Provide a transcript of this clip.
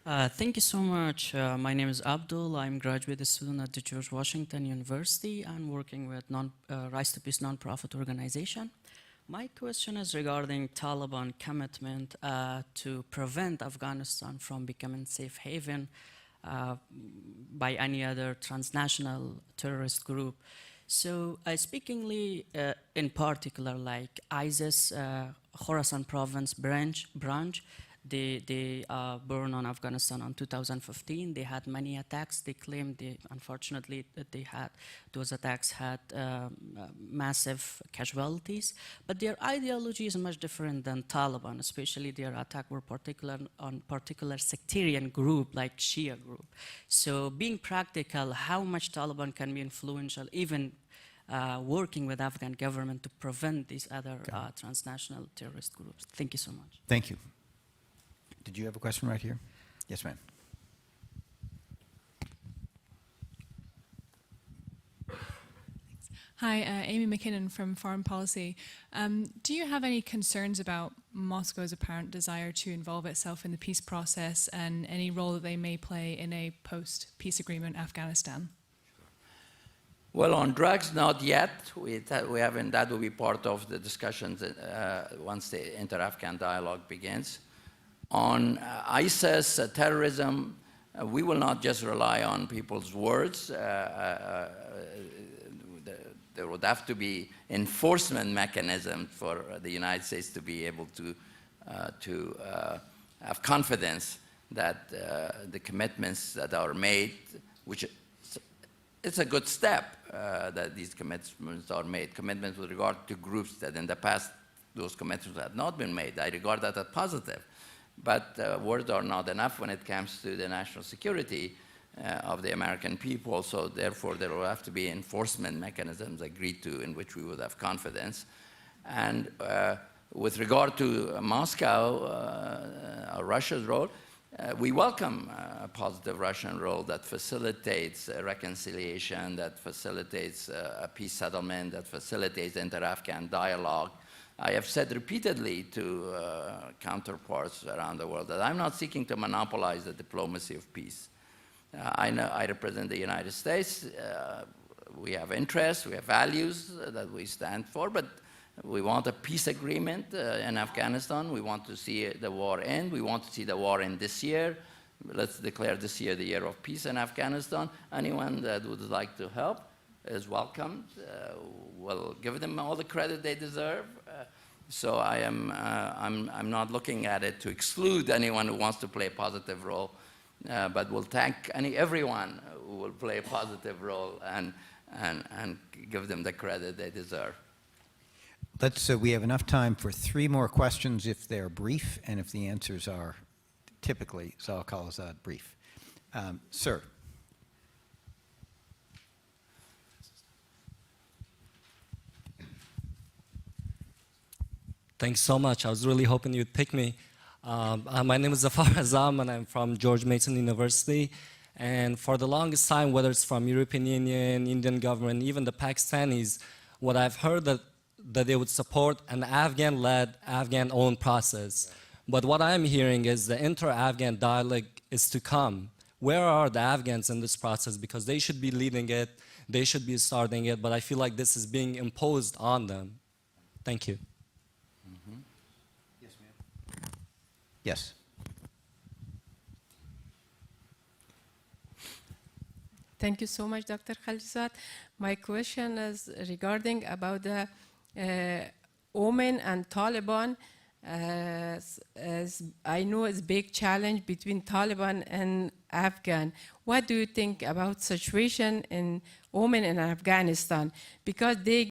Thank you so much. My name is Abdul. I'm a graduate student at the George Washington University and working with Rise to Peace nonprofit organization. My question is regarding Taliban commitment to prevent Afghanistan from becoming safe haven by any other transnational terrorist group. So speakingly, in particular, like ISIS, Khorasan province branch, they burned on Afghanistan in 2015. They had many attacks. They claimed, unfortunately, that those attacks had massive casualties. But their ideology is much different than Taliban, especially their attack were on particular sectarian group, like Shia group. So being practical, how much Taliban can be influential, even working with Afghan government to prevent these other transnational terrorist groups? Thank you so much. Thank you. Did you have a question right here? Yes, ma'am. Hi, Amy McKinnon from Foreign Policy. Do you have any concerns about Moscow's apparent desire to involve itself in the peace process and any role that they may play in a post-peace agreement Afghanistan? Well, on drugs, not yet. We haven't. That will be part of the discussions once the inter-Afghan dialogue begins. On ISIS, terrorism, we will not just rely on people's words. There would have to be enforcement mechanisms for the United States to be able to have confidence that the commitments that are made, which it's a good step that these commitments are made, commitments with regard to groups that in the past those commitments had not been made. I regard that as positive. But words are not enough when it comes to the national security of the American people, so therefore there will have to be enforcement mechanisms agreed to in which we would have confidence. And with regard to Moscow, Russia's role, we welcome a positive Russian role that facilitates reconciliation, that facilitates a peace settlement, that facilitates inter-Afghan dialogue. I have said repeatedly to counterparts around the world that I'm not seeking to monopolize the diplomacy of peace. I represent the United States. We have interests, we have values that we stand for, but we want a peace agreement in Afghanistan. We want to see the war end. We want to see the war end this year. Let's declare this year the year of peace in Afghanistan. Anyone that would like to help is welcomed. We'll give them all the credit they deserve. So I'm not looking at it to exclude anyone who wants to play a positive role, but we'll thank everyone who will play a positive role and give them the credit they deserve. We have enough time for 3 more questions if they're brief and if the answers are typically, so I'll call us brief. Sir. Thanks so much. I was really hoping you'd pick me. My name is Zafar Azam, and I'm from George Mason University. And for the longest time, whether it's from European Union, Indian government, even the Pakistanis, what I've heard that they would support an Afghan-led, Afghan-owned process. But what I'm hearing is the inter-Afghan dialogue is to come. Where are the Afghans in this process? Because they should be leading it, they should be starting it, but I feel like this is being imposed on them. Thank you. Yes. Thank you so much, Dr. Khalilzad. My question is regarding about the Oman and Taliban. As I know it's a big challenge between Taliban and Afghan. What do you think about situation in Oman and Afghanistan? Because they